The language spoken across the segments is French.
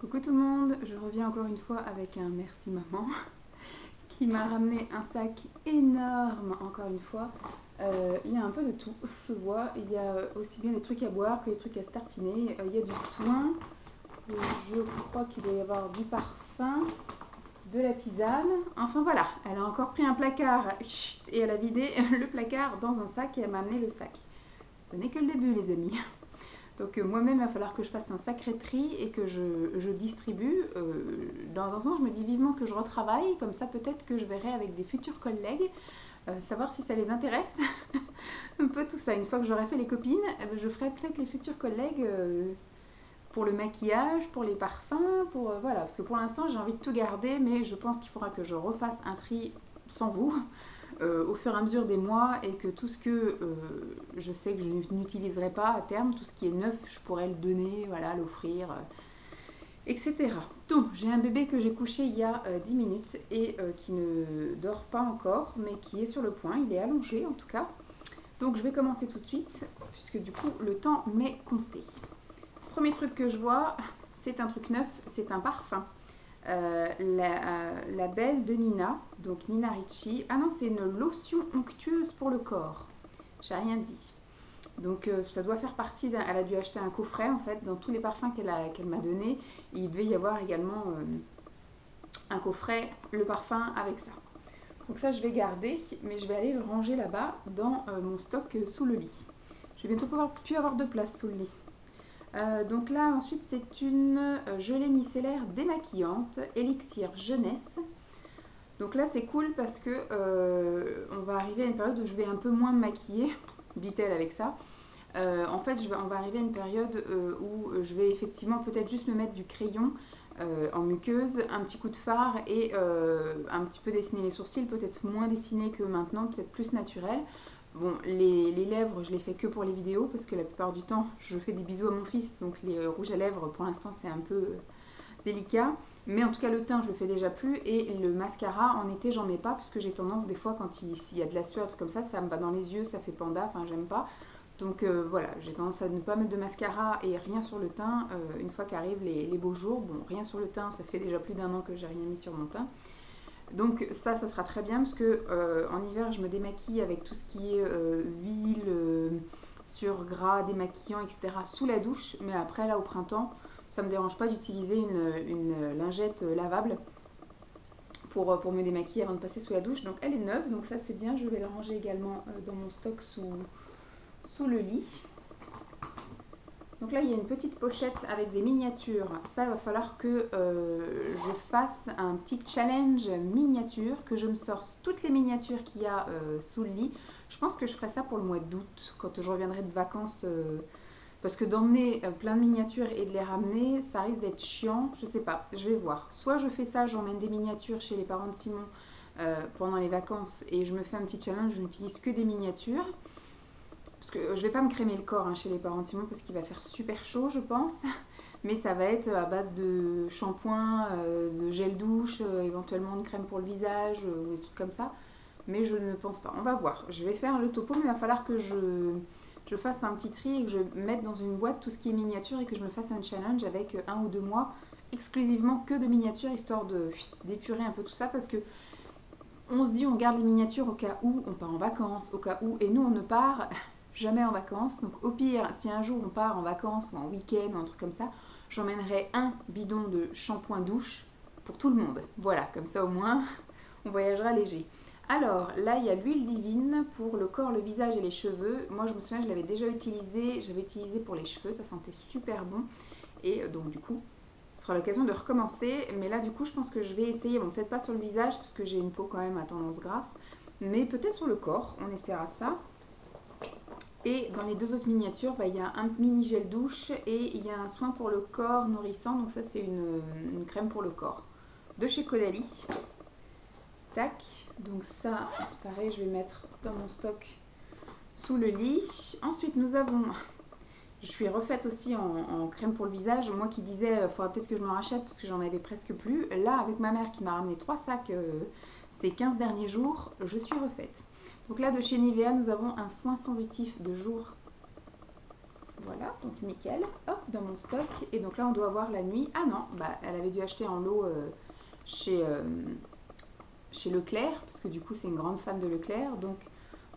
Coucou tout le monde, je reviens encore une fois avec un merci maman qui m'a ramené un sac énorme encore une fois. Il y a un peu de tout, je vois. Il y a aussi bien des trucs à boire que des trucs à se tartiner. Il y a du soin, je crois qu'il doit y avoir du parfum, de la tisane. Enfin voilà, elle a encore pris un placard et elle a vidé le placard dans un sac et elle m'a amené le sac. Ce n'est que le début les amis. Donc moi-même, il va falloir que je fasse un sacré tri et que je distribue. Dans un sens, je me dis vivement que je retravaille, comme ça peut-être que je verrai avec des futurs collègues, savoir si ça les intéresse. Un peu tout ça. Une fois que j'aurai fait les copines, je ferai peut-être les futurs collègues pour le maquillage, pour les parfums, pour voilà. Parce que pour l'instant, j'ai envie de tout garder, mais je pense qu'il faudra que je refasse un tri sans vous. Au fur et à mesure des mois et que tout ce que je sais que je n'utiliserai pas à terme, tout ce qui est neuf, je pourrais le donner, voilà, l'offrir, etc. Donc, j'ai un bébé que j'ai couché il y a 10 minutes et qui ne dort pas encore, mais qui est sur le point, il est allongé en tout cas. Donc, je vais commencer tout de suite, puisque du coup, le temps m'est compté. Premier truc que je vois, c'est un truc neuf, c'est un parfum. La belle de Nina, donc Nina Ricci. Ah non, c'est une lotion onctueuse pour le corps. J'ai rien dit. Donc ça doit faire partie d'un... Elle a dû acheter un coffret en fait. Dans tous les parfums qu'elle m'a donné, il devait y avoir également un coffret, le parfum avec ça. Donc ça je vais garder, mais je vais aller le ranger là-bas dans mon stock sous le lit. Je vais bientôt plus avoir de place sous le lit. Donc là ensuite c'est une gelée micellaire démaquillante, élixir jeunesse. Donc là c'est cool parce que on va arriver à une période où je vais un peu moins me maquiller, dit-elle avec ça. En fait on va arriver à une période où je vais effectivement peut-être juste me mettre du crayon en muqueuse, un petit coup de fard et un petit peu dessiner les sourcils, peut-être moins dessinés que maintenant, peut-être plus naturel. Bon, les lèvres, je les fais que pour les vidéos parce que la plupart du temps, je fais des bisous à mon fils. Donc les rouges à lèvres, pour l'instant, c'est un peu délicat. Mais en tout cas, le teint, je le fais déjà plus. Et le mascara, en été, j'en mets pas parce que j'ai tendance, des fois, quand il y a de la sueur, comme ça me va dans les yeux, ça fait panda. Enfin, j'aime pas. Donc voilà, j'ai tendance à ne pas mettre de mascara et rien sur le teint. Une fois qu'arrivent les beaux jours, bon, rien sur le teint, ça fait déjà plus d'1 an que j'ai rien mis sur mon teint. Donc ça sera très bien parce que en hiver je me démaquille avec tout ce qui est huile, sur gras, démaquillant, etc. sous la douche. Mais après là au printemps, ça me dérange pas d'utiliser une lingette lavable pour me démaquiller avant de passer sous la douche. Donc elle est neuve, donc ça c'est bien. Je vais la ranger également dans mon stock sous le lit. Donc là, il y a une petite pochette avec des miniatures. Ça, il va falloir que je fasse un petit challenge miniature, que je me sorte toutes les miniatures qu'il y a sous le lit. Je pense que je ferai ça pour le mois d'août, quand je reviendrai de vacances. Parce que d'emmener plein de miniatures et de les ramener, ça risque d'être chiant. Je sais pas, je vais voir. Soit je fais ça, j'emmène des miniatures chez les parents de Simon pendant les vacances et je me fais un petit challenge, je n'utilise que des miniatures. Parce que je vais pas me crémer le corps chez les parents de Simon parce qu'il va faire super chaud je pense. Mais ça va être à base de shampoing, de gel douche, éventuellement de crème pour le visage ou des trucs comme ça. Mais je ne pense pas. On va voir. Je vais faire le topo mais il va falloir que je fasse un petit tri et que je mette dans une boîte tout ce qui est miniature et que je me fasse un challenge avec 1 ou 2 mois exclusivement que de miniatures histoire d'épurer un peu tout ça parce que on se dit on garde les miniatures au cas où on part en vacances, au cas où, et nous on ne part jamais en vacances. Donc au pire, si un jour on part en vacances ou en week-end ou un truc comme ça, j'emmènerai un bidon de shampoing douche pour tout le monde. Voilà, comme ça au moins, on voyagera léger. Alors là, il y a l'huile divine pour le corps, le visage et les cheveux. Moi, je me souviens, je l'avais déjà utilisé. J'avais utilisé pour les cheveux, ça sentait super bon. Et donc du coup, ce sera l'occasion de recommencer. Mais là, du coup, je pense que je vais essayer. Bon, peut-être pas sur le visage, parce que j'ai une peau quand même à tendance grasse. Mais peut-être sur le corps, on essaiera ça. Et dans les 2 autres miniatures, il y a un mini gel douche et il y a un soin pour le corps nourrissant. Donc ça, c'est une crème pour le corps de chez Caudalie. Tac. Donc ça, c'est pareil, je vais mettre dans mon stock sous le lit. Ensuite, nous avons... Je suis refaite aussi en crème pour le visage. Moi qui disais, il faudra peut-être que je m'en rachète parce que j'en avais presque plus. Là, avec ma mère qui m'a ramené 3 sacs ces 15 derniers jours, je suis refaite. Donc là, de chez Nivea, nous avons un soin sensitif de jour Voilà, donc nickel. Hop, dans mon stock. Et donc là, on doit avoir la nuit. Ah non, bah, elle avait dû acheter en lot chez Leclerc, parce que du coup, c'est une grande fan de Leclerc. Donc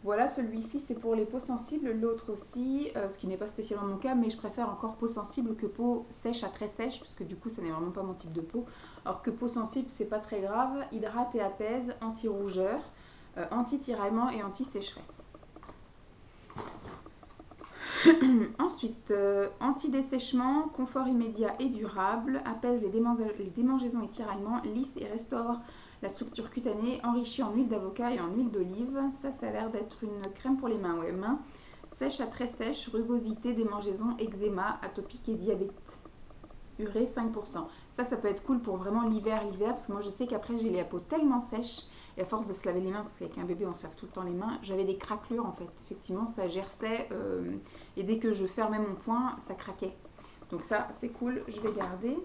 voilà, celui-ci, c'est pour les peaux sensibles. L'autre aussi, ce qui n'est pas spécialement mon cas, mais je préfère encore peau sensible que peau sèche à très sèche, parce que du coup, ça n'est vraiment pas mon type de peau. Alors que peau sensible, c'est pas très grave. Hydrate et apaise, anti-rougeur, anti-tiraillement et anti-sécheresse. Ensuite, anti-dessèchement, confort immédiat et durable, apaise les démangeaisons et tiraillements, lisse et restaure la structure cutanée, enrichie en huile d'avocat et en huile d'olive. Ça a l'air d'être une crème pour les mains. Ouais, mains sèche à très sèche, rugosité, démangeaison, eczéma, atopique et diabète. Urée 5%. Ça peut être cool pour vraiment l'hiver, parce que moi je sais qu'après j'ai les peaux tellement sèches. Et à force de se laver les mains, parce qu'avec un bébé on se lave tout le temps les mains, j'avais des craquelures en fait. Effectivement, ça gerçait et dès que je fermais mon poing, ça craquait. Donc ça, c'est cool, je vais garder.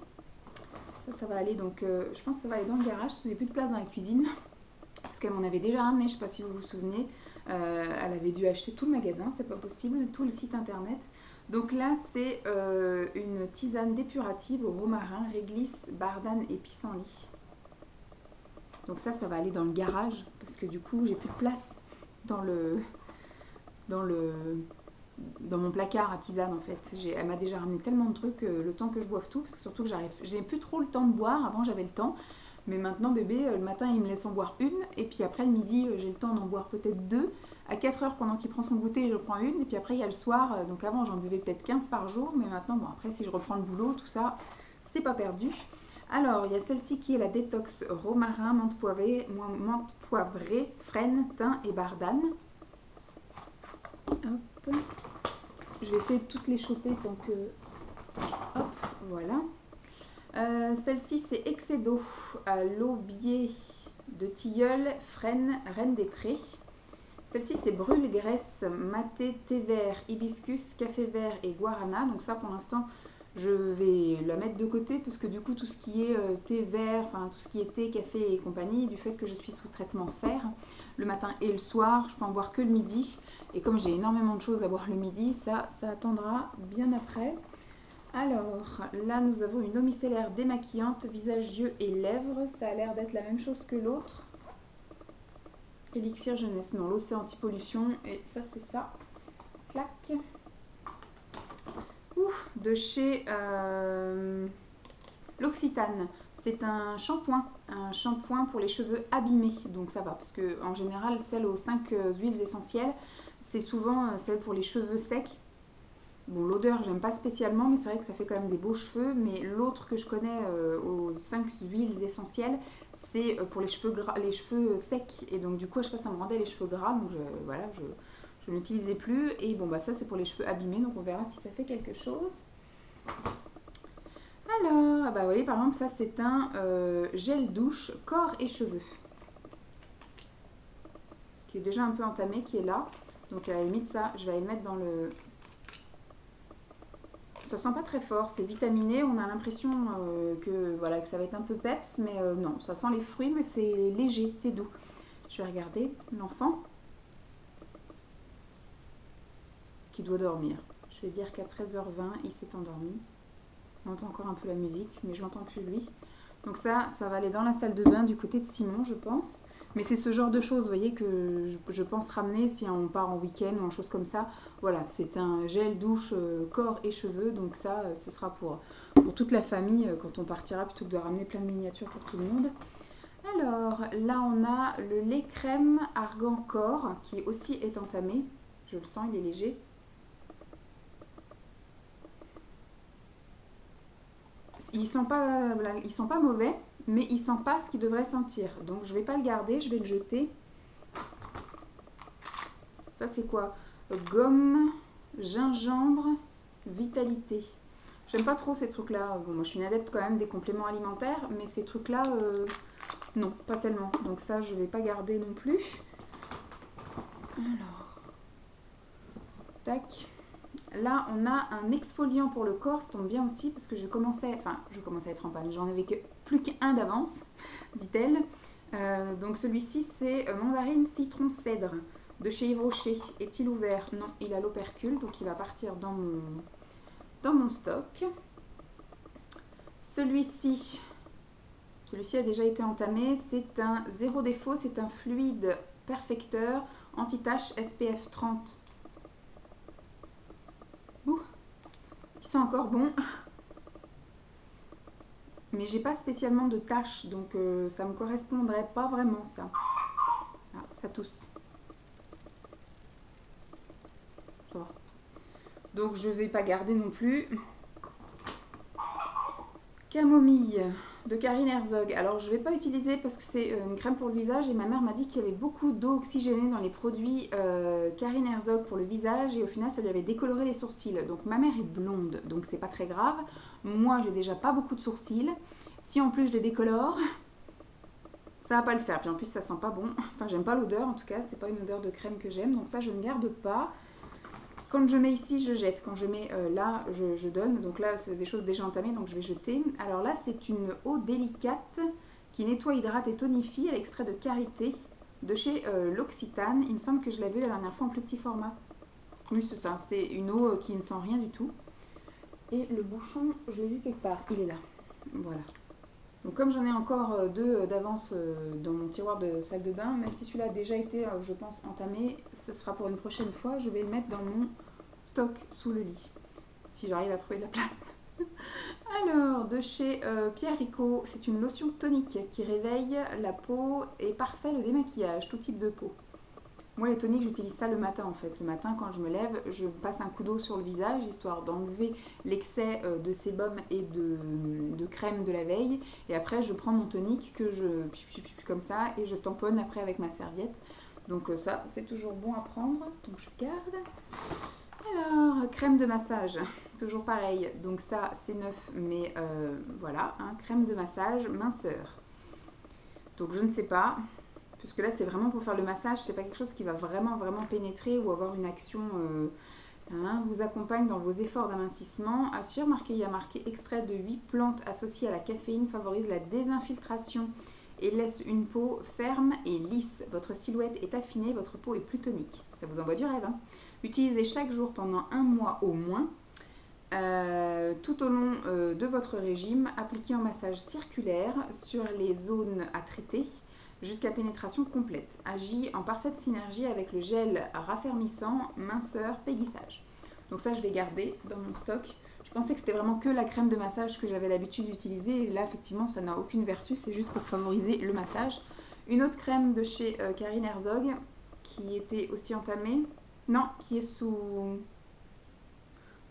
Ça va aller donc, je pense que ça va aller dans le garage parce qu'il n'y a plus de place dans la cuisine. Parce qu'elle m'en avait déjà ramené, je ne sais pas si vous vous souvenez. Elle avait dû acheter tout le magasin, c'est pas possible, tout le site internet. Donc là, c'est une tisane dépurative au romarin, réglisse, bardane et pissenlit. Donc ça va aller dans le garage parce que du coup j'ai plus de place dans mon placard à tisane en fait. Elle m'a déjà ramené tellement de trucs le temps que je boive tout, parce que surtout que j'ai plus trop le temps de boire. Avant j'avais le temps, mais maintenant bébé le matin il me laisse en boire une, et puis après le midi j'ai le temps d'en boire peut-être deux. À 4 heures pendant qu'il prend son goûter je prends une, et puis après il y a le soir, donc avant j'en buvais peut-être 15 par jour, mais maintenant bon après si je reprends le boulot tout ça c'est pas perdu. Alors, il y a celle-ci qui est la détox romarin, menthe poivrée, frêne, thym et bardane. Hop. Je vais essayer de toutes les choper tant que... Hop, voilà. Celle-ci, c'est Excédo à l'aubier de tilleul, frêne, reine des prés. Celle-ci, c'est brûle, graisse, maté, thé vert, hibiscus, café vert et guarana. Donc ça, pour l'instant... je vais la mettre de côté parce que du coup tout ce qui est thé vert, enfin tout ce qui est thé, café et compagnie, du fait que je suis sous traitement fer le matin et le soir, je peux en boire que le midi, et comme j'ai énormément de choses à boire le midi, ça attendra bien après. Alors là nous avons une eau micellaire démaquillante, visage, yeux et lèvres, ça a l'air d'être la même chose que l'autre. Élixir jeunesse, non, l'eau c'est anti-pollution, et ça c'est ça. Clac. De chez l'Occitane. C'est un shampoing pour les cheveux abîmés, donc ça va, parce que en général celle aux 5 huiles essentielles, c'est souvent celle pour les cheveux secs. Bon, l'odeur j'aime pas spécialement, mais c'est vrai que ça fait quand même des beaux cheveux. Mais l'autre que je connais aux 5 huiles essentielles, c'est pour les cheveux gras, les cheveux secs, et donc du coup à chaque fois ça me rendait les cheveux gras, donc voilà, je n'utilisais plus. Et bon bah ça c'est pour les cheveux abîmés, donc on verra si ça fait quelque chose. Alors, bah vous voyez par exemple ça c'est un gel douche corps et cheveux, qui est déjà un peu entamé, qui est là. Donc à la limite ça, je vais aller le mettre dans le... Ça sent pas très fort, c'est vitaminé, on a l'impression que ça va être un peu peps, mais non, ça sent les fruits, mais c'est léger, c'est doux. Je vais regarder l'enfant qui doit dormir. Je vais dire qu'à 13h20, il s'est endormi. On entend encore un peu la musique, mais je n'entends plus lui. Donc ça va aller dans la salle de bain du côté de Simon, je pense. Mais c'est ce genre de choses, vous voyez, que je pense ramener si on part en week-end ou en chose comme ça. Voilà, c'est un gel douche corps et cheveux, donc ça, ce sera pour toute la famille quand on partira, plutôt que de ramener plein de miniatures pour tout le monde. Alors, là, on a le lait crème argan corps, qui aussi est entamé. Je le sens, il est léger. Il sent pas mauvais, mais il sent pas ce qu'il devrait sentir. Donc je vais pas le garder, je vais le jeter. Ça c'est quoi? Gomme, gingembre, vitalité. J'aime pas trop ces trucs-là. Bon, moi je suis une adepte quand même des compléments alimentaires, mais ces trucs-là, non, pas tellement. Donc ça je vais pas garder non plus. Alors, tac. Là, on a un exfoliant pour le corps, ça tombe bien aussi, parce que je commençais à être en panne. J'en avais plus qu'un d'avance, dit-elle. Donc celui-ci, c'est mandarine, citron, cèdre. de chez Yves Rocher. Est-il ouvert? Non, il a l'opercule, donc il va partir dans mon stock. Celui-ci a déjà été entamé. C'est un zéro défaut, c'est un fluide perfecteur anti-tache SPF 30. Ouh, il sent encore bon. Mais j'ai pas spécialement de taches, donc ça me correspondrait pas vraiment ça. Ah, ça tousse. Ça va. Donc je vais pas garder non plus. Camomille de Karine Herzog. Alors je vais pas utiliser parce que c'est une crème pour le visage et ma mère m'a dit qu'il y avait beaucoup d'eau oxygénée dans les produits Karine Herzog pour le visage et au final ça lui avait décoloré les sourcils. Donc ma mère est blonde, donc c'est pas très grave. Moi j'ai déjà pas beaucoup de sourcils. Si en plus je les décolore, ça va pas le faire. Puis en plus ça sent pas bon. Enfin j'aime pas l'odeur en tout cas, c'est pas une odeur de crème que j'aime. Donc ça je ne garde pas. Quand je mets ici, je jette. Quand je mets là, je donne. Donc là, c'est des choses déjà entamées, donc je vais jeter. Alors là, c'est une eau délicate qui nettoie, hydrate et tonifie à l'extrait de karité de chez L'Occitane. Il me semble que je l'ai vu la dernière fois en plus petit format. Oui, c'est ça. C'est une eau qui ne sent rien du tout. Et le bouchon, je l'ai vu quelque part. Il est là. Voilà. Donc comme j'en ai encore deux d'avance dans mon tiroir de salle de bain, même si celui-là a déjà été, je pense, entamé, ce sera pour une prochaine fois. Je vais le mettre dans mon stock sous le lit, si j'arrive à trouver de la place. Alors, de chez Pierre Rico, c'est une lotion tonique qui réveille la peau et parfait le démaquillage, tout type de peau. Moi, les toniques, j'utilise ça le matin en fait. Le matin, quand je me lève, je passe un coup d'eau sur le visage, histoire d'enlever l'excès de sébum et de crème de la veille. Et après, je prends mon tonique que je comme ça et je tamponne après avec ma serviette. Donc ça, c'est toujours bon à prendre. Donc je garde. Alors, crème de massage, toujours pareil. Donc ça, c'est neuf, mais voilà, hein, crème de massage minceur. Donc je ne sais pas. Puisque là, c'est vraiment pour faire le massage, c'est pas quelque chose qui va vraiment pénétrer ou avoir une action vous accompagne dans vos efforts d'amincissement. Assure, il y a marqué extrait de 8 plantes associées à la caféine, favorise la désinfiltration et laisse une peau ferme et lisse. Votre silhouette est affinée, votre peau est plus tonique. Ça vous envoie du rêve, hein. Utilisez chaque jour pendant un mois au moins. Tout au long de votre régime, appliquez en massage circulaire sur les zones à traiter jusqu'à pénétration complète. Agit en parfaite synergie avec le gel raffermissant, minceur, péguissage. Donc ça, je vais garder dans mon stock. Je pensais que c'était vraiment que la crème de massage que j'avais l'habitude d'utiliser. Et là, effectivement, ça n'a aucune vertu. C'est juste pour favoriser le massage. Une autre crème de chez Karine Herzog qui était aussi entamée. Non, qui est sous...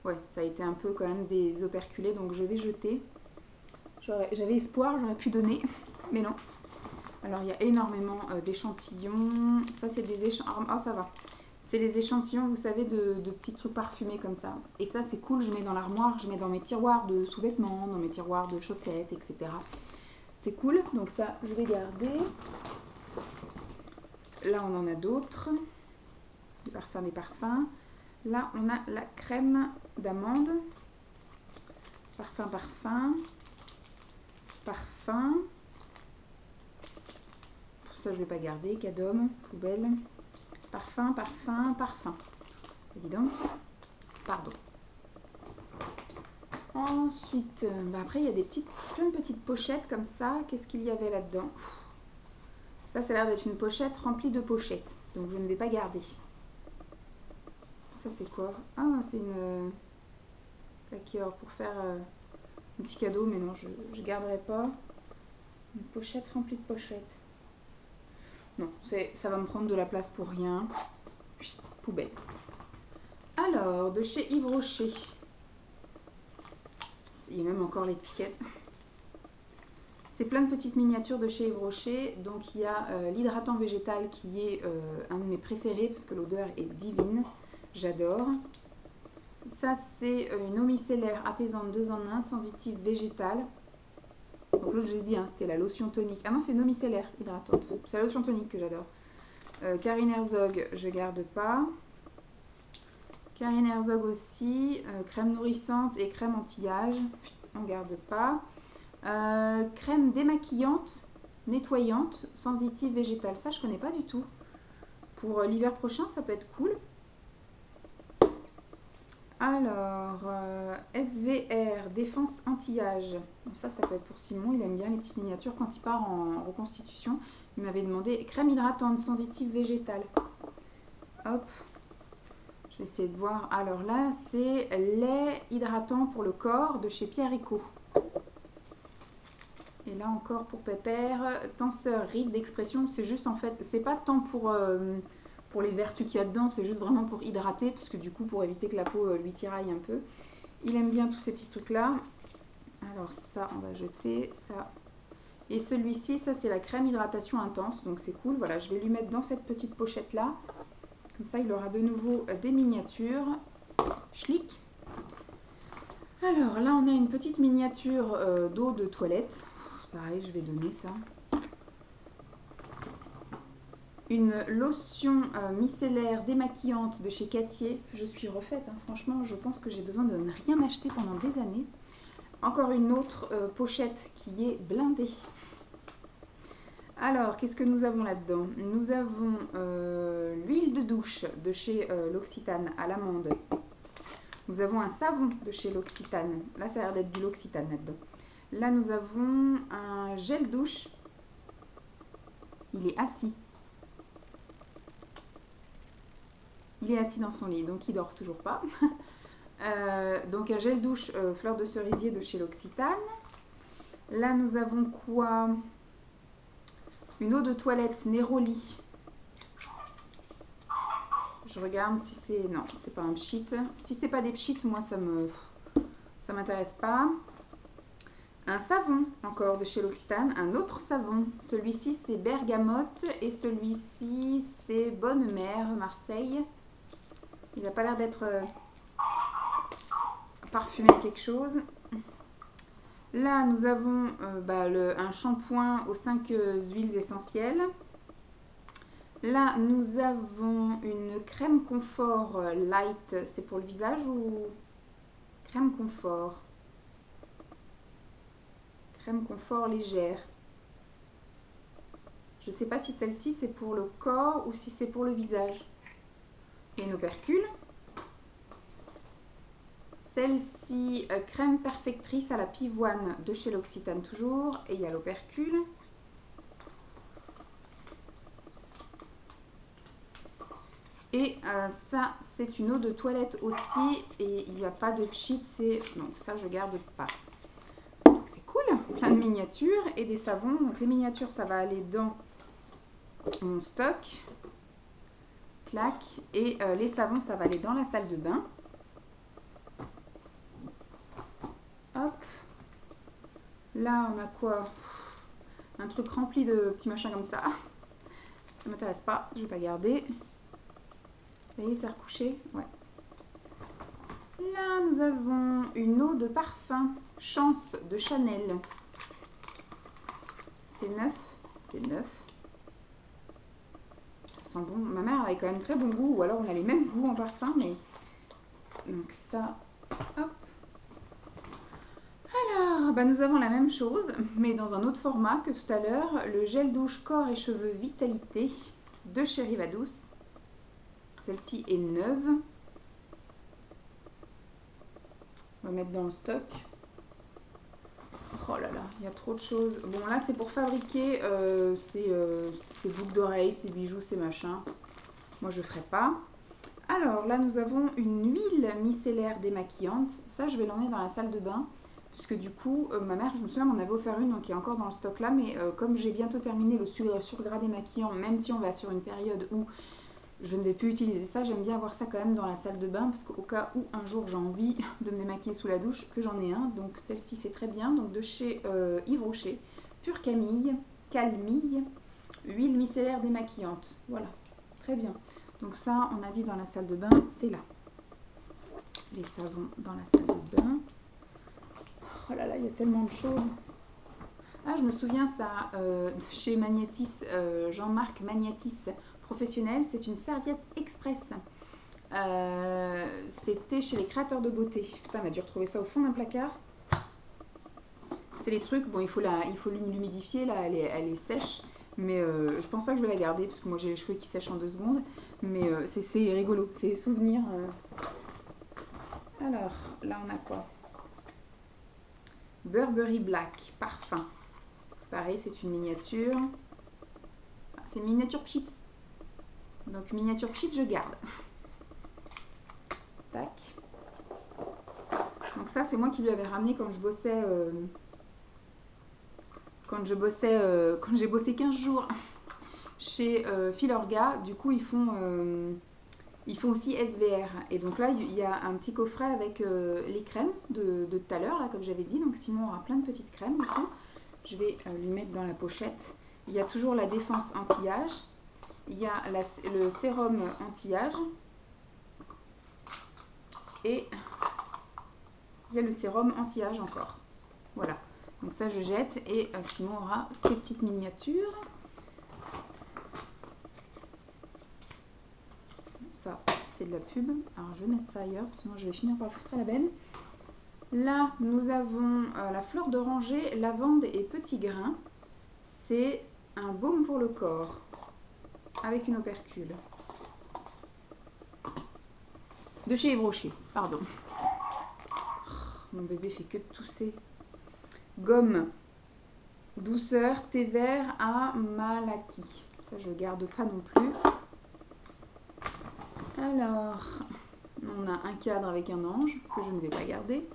Ouais, ça a été un peu quand même des operculés. Donc je vais jeter. J'avais espoir, j'aurais pu donner. Mais non. Alors, il y a énormément d'échantillons. Ça, c'est des échantillons. Ah, ça va. C'est les échantillons, vous savez, de petits trucs parfumés comme ça. Et ça, c'est cool. Je mets dans l'armoire, je mets dans mes tiroirs de sous-vêtements, dans mes tiroirs de chaussettes, etc. C'est cool. Donc ça, je vais garder. Là, on en a d'autres. Des parfums. Là, on a la crème d'amande. Parfum. Ça, je vais pas garder. Cadom, poubelle. Parfum. Dis donc. Pardon. Ensuite, après, il y a plein de petites pochettes comme ça. Qu'est-ce qu'il y avait là-dedans? Ça, ça a l'air d'être une pochette remplie de pochettes. Donc, je ne vais pas garder. Ça, c'est quoi? Ah, c'est une plaqueur pour faire un petit cadeau. Mais non, je ne garderai pas. Une pochette remplie de pochettes. Non, ça va me prendre de la place pour rien. Poubelle. Alors, de chez Yves Rocher. Il y a même encore l'étiquette. C'est plein de petites miniatures de chez Yves Rocher. Donc, il y a l'hydratant végétal qui est un de mes préférés parce que l'odeur est divine. J'adore. Ça, c'est une eau micellaire apaisante 2 en 1, sensitive végétale. Donc là, je vous ai dit, hein, c'était la lotion tonique. Ah non, c'est une eau micellaire hydratante. C'est la lotion tonique que j'adore. Karine Herzog, je garde pas. Karine Herzog aussi. Crème nourrissante et crème anti-âge. On garde pas. Crème démaquillante, nettoyante, sensitive végétale. Ça, je connais pas du tout. pour l'hiver prochain, ça peut être cool. Alors, SVR, défense anti-âge. Bon, ça peut être pour Simon, il aime bien les petites miniatures quand il part en reconstitution. Il m'avait demandé crème hydratante sensitive végétale. Hop, je vais essayer de voir. Alors là, c'est lait hydratant pour le corps de chez Pierre Eco. Et là encore pour Pépère, tenseur rides d'expression. C'est juste en fait, c'est pas tant pour les vertus qu'il y a dedans, c'est juste vraiment pour hydrater, parce que du coup pour éviter que la peau lui tiraille un peu. Il aime bien tous ces petits trucs là. Alors ça on va jeter, ça. Et celui-ci, ça c'est la crème hydratation intense, donc c'est cool. Voilà, je vais lui mettre dans cette petite pochette là. Comme ça il aura de nouveau des miniatures. Schlick. Alors là on a une petite miniature d'eau de toilette. C'est pareil, je vais donner ça. Une lotion micellaire démaquillante de chez Cattier. Je suis refaite, hein. Franchement, je pense que j'ai besoin de ne rien acheter pendant des années. Encore une autre pochette qui est blindée. Alors, qu'est-ce que nous avons là-dedans? Nous avons l'huile de douche de chez L'Occitane à l'amande. Nous avons un savon de chez L'Occitane. Là, ça a l'air d'être du L'Occitane là-dedans. Là, nous avons un gel douche. Il est assis. Il est assis dans son lit, donc il dort toujours pas. Donc un gel douche fleur de cerisier de chez L'Occitane. Là nous avons quoi? Une eau de toilette Neroli. Je regarde si c'est... Non, c'est pas un pchit. Si c'est pas des pchits, moi ça m'intéresse pas. Un savon encore de chez L'Occitane. Un autre savon. Celui-ci c'est bergamote et celui-ci c'est Bonne Mère, Marseille. Il n'a pas l'air d'être parfumé quelque chose. Là, nous avons un shampoing aux 5 huiles essentielles. Là, nous avons une crème confort light. C'est pour le visage ou crème confort? Crème confort légère. Je ne sais pas si celle-ci c'est pour le corps ou si c'est pour le visage. Il y a une opercule. Celle-ci, crème perfectrice à la pivoine de chez L'Occitane toujours. Et il y a l'opercule. Et ça, c'est une eau de toilette aussi. Et il n'y a pas de pchit. Donc ça, je garde pas. Donc c'est cool. Plein de miniatures et des savons. Donc les miniatures, ça va aller dans mon stock. Et les savons, ça va aller dans la salle de bain. Hop. Là, on a quoi? Un truc rempli de petits machins comme ça. Ça m'intéresse pas, je vais pas garder. Ça y est, c'est recouché. Ouais. Là, nous avons une eau de parfum Chance de Chanel. C'est neuf. C'est neuf. Bon. Ma mère avait quand même très bon goût, ou alors on a les mêmes goûts en parfum, mais donc ça, hop. Alors, nous avons la même chose, mais dans un autre format que tout à l'heure, le gel douche corps et cheveux Vitalité de chez Rivadouce. Celle-ci est neuve. On va mettre dans le stock. Oh là là, il y a trop de choses. Bon, là, c'est pour fabriquer ces boucles d'oreilles, ces bijoux, ces machins. Moi, je ne ferai pas. Alors, là, nous avons une huile micellaire démaquillante. Ça, je vais l'emmener dans la salle de bain. Puisque du coup, ma mère, je me souviens, m'en avait offert une, donc qui est encore dans le stock là. Mais comme j'ai bientôt terminé le surgras démaquillant, même si on va sur une période où je ne vais plus utiliser ça, j'aime bien avoir ça quand même dans la salle de bain, parce qu'au cas où un jour j'ai envie de me démaquiller sous la douche, que j'en ai un. Donc celle-ci c'est très bien, donc de chez Yves Rocher, Pure Camille, huile micellaire démaquillante. Voilà, très bien. Donc ça, on a dit dans la salle de bain, c'est là. Les savons dans la salle de bain. Oh là là, il y a tellement de choses. Ah, je me souviens ça, de chez Magnétis, Jean-Marc Magnétis Professionnel, c'est une serviette express. C'était chez les créateurs de beauté. Putain, on a dû retrouver ça au fond d'un placard. C'est les trucs, bon, il faut l'humidifier, là, elle est sèche. Mais je pense pas que je vais la garder parce que moi j'ai les cheveux qui sèchent en 2 secondes. Mais c'est rigolo, c'est souvenir. Alors, là on a quoi? Burberry Black, parfum. Pareil, c'est une miniature. C'est une miniature pchit. Donc miniature pchit, je garde. Tac. Donc ça, c'est moi qui lui avais ramené quand je bossais... quand j'ai bossé 15 jours chez Filorga. Du coup, ils font aussi SVR. Et donc là, il y a un petit coffret avec les crèmes de tout à l'heure, là, comme j'avais dit. Donc Simon aura plein de petites crèmes, du coup. Je vais lui mettre dans la pochette. Il y a toujours la défense anti-âge. Il y a le sérum anti-âge. Et il y a le sérum anti-âge encore. Voilà. Donc ça, je jette. Et Simon aura ces petites miniatures. Ça, c'est de la pub. Alors, je vais mettre ça ailleurs, sinon je vais finir par le foutre à la benne. Là, nous avons la fleur d'oranger, lavande et petits grains. C'est un baume pour le corps, avec une opercule. De chez Yves Rocher, pardon. Mon bébé fait que de tousser. Gomme, douceur, thé vert à Malaki. Ça, je garde pas non plus. Alors, on a un cadre avec un ange que je ne vais pas garder.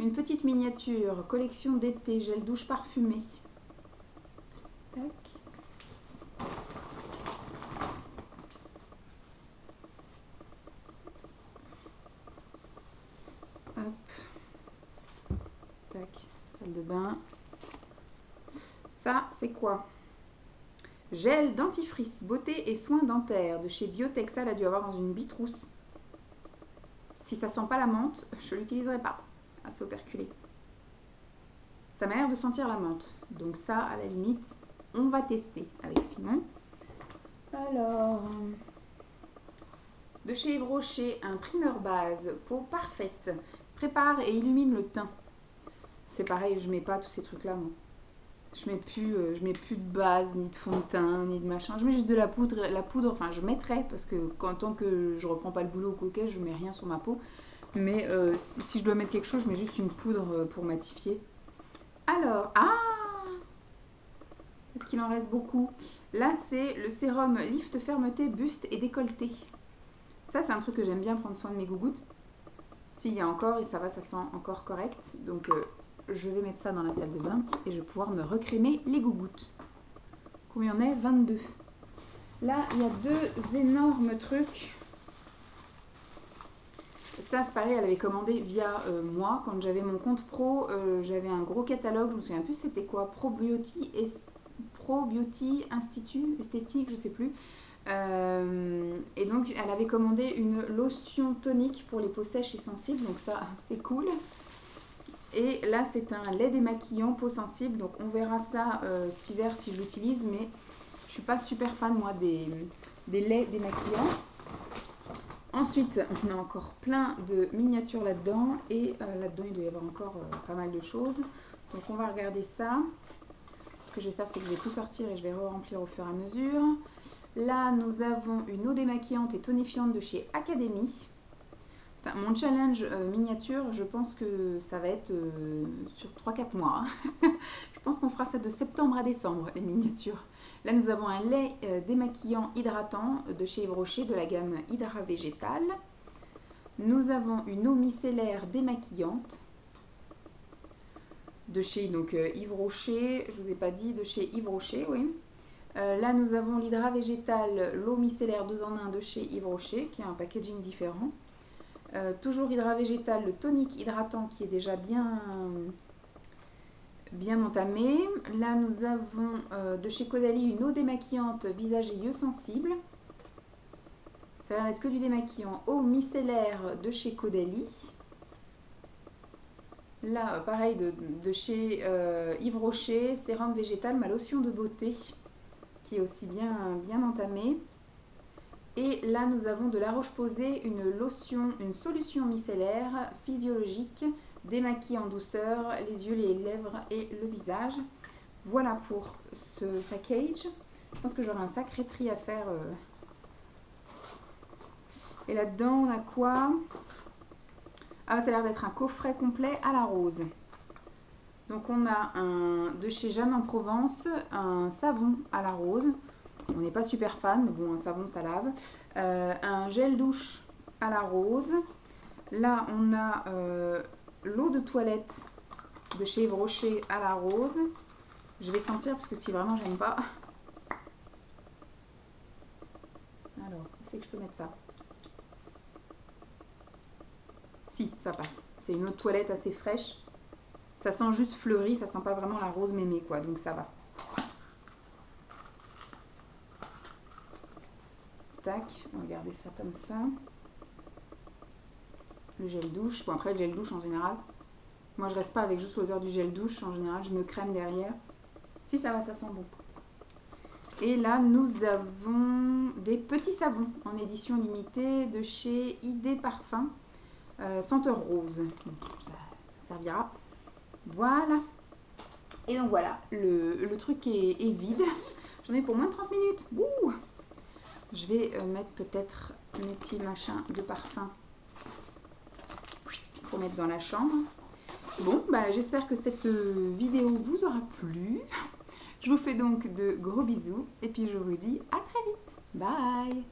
Une petite miniature, collection d'été, gel douche parfumé. Tac. Hop. Tac. Salle de bain. Ça, c'est quoi? Gel dentifrice, beauté et soins dentaires de chez Biotech. Ça, elle a dû avoir dans une bitrousse. Si ça sent pas la menthe, je l'utiliserai pas. Assez operculé. Ça m'a l'air de sentir la menthe. Donc ça, à la limite, on va tester avec Simon. Alors, de chez Yves Rocher, un primeur base, peau parfaite. Prépare et illumine le teint. C'est pareil, je mets pas tous ces trucs-là, moi. Je mets plus de base, ni de fond de teint, ni de machin. Je mets juste de la poudre. La poudre, enfin, je mettrai, parce que tant que je reprends pas le boulot au coquet, je mets rien sur ma peau. Mais si je dois mettre quelque chose, je mets juste une poudre pour matifier. Alors, est-ce qu'il en reste beaucoup? Là, c'est le sérum Lift Fermeté, Buste et Décolleté. Ça, c'est un truc que j'aime bien prendre soin de mes gougouttes. S'il y a encore, et ça va, ça sent encore correct. Donc, je vais mettre ça dans la salle de bain et je vais pouvoir me recrémer les gougouttes. Combien on est? 22. Là, il y a deux énormes trucs. Ça, c'est pareil, elle avait commandé via moi. Quand j'avais mon compte pro, j'avais un gros catalogue. Je me souviens plus c'était quoi. Probioty Institut Esthétique, je sais plus. Et donc, elle avait commandé une lotion tonique pour les peaux sèches et sensibles. Donc ça, c'est cool. Et là, c'est un lait démaquillant peau sensible. Donc, on verra ça cet hiver si je l'utilise. Mais je suis pas super fan, moi, des laits démaquillants. Ensuite, on a encore plein de miniatures là-dedans. Et là-dedans, il doit y avoir encore pas mal de choses. Donc, on va regarder ça. Ce que je vais faire, c'est que je vais tout sortir et je vais re-remplir au fur et à mesure. Là, nous avons une eau démaquillante et tonifiante de chez Academy. Enfin, mon challenge miniature, je pense que ça va être sur 3-4 mois. Je pense qu'on fera ça de septembre à décembre, les miniatures. Là, nous avons un lait démaquillant hydratant de chez Yves Rocher de la gamme Hydra Végétal. Nous avons une eau micellaire démaquillante de chez Yves Rocher. Je ne vous ai pas dit, de chez Yves Rocher, oui. Là, nous avons l'Hydra Végétal, l'eau micellaire 2 en 1 de chez Yves Rocher, qui a un packaging différent. Toujours Hydra Végétal, le tonique hydratant qui est déjà bien entamé. Là, nous avons de chez Caudalie une eau démaquillante visage et yeux sensibles. Ça va être que du démaquillant. Eau micellaire de chez Caudalie. Là, pareil, de chez Yves Rocher, sérum végétal, ma lotion de beauté, qui est aussi bien entamée. Et là, nous avons de La Roche-Posay, une solution micellaire physiologique, démaquille en douceur les yeux, les lèvres et le visage. Voilà pour ce package. Je pense que j'aurai un sacré tri à faire. Et là-dedans, on a quoi? Ah, ça a l'air d'être un coffret complet à la rose. Donc on a de chez Jeanne en Provence, un savon à la rose. On n'est pas super fan, mais bon, un savon ça lave. Un gel douche à la rose. Là, on a l'eau de toilette de chez Yves Rocher à la rose. Je vais sentir parce que si vraiment j'aime pas. Alors, où c'est que je peux mettre ça? Si, ça passe. C'est une eau de toilette assez fraîche. Ça sent juste fleuri, ça sent pas vraiment la rose mémé quoi, donc ça va. Tac, on va garder ça comme ça. Le gel douche. Bon, après le gel douche en général, moi je reste pas avec juste l'odeur du gel douche, en général je me crème derrière. Si ça va, ça sent bon. Et là nous avons des petits savons en édition limitée de chez ID Parfum, senteur rose. Ça servira. Voilà. Et donc voilà, le truc est vide. J'en ai pour moins de 30 minutes. Ouh. Je vais mettre peut-être mes petits machins de parfum pour mettre dans la chambre. Bon, bah, j'espère que cette vidéo vous aura plu. Je vous fais donc de gros bisous et puis je vous dis à très vite. Bye!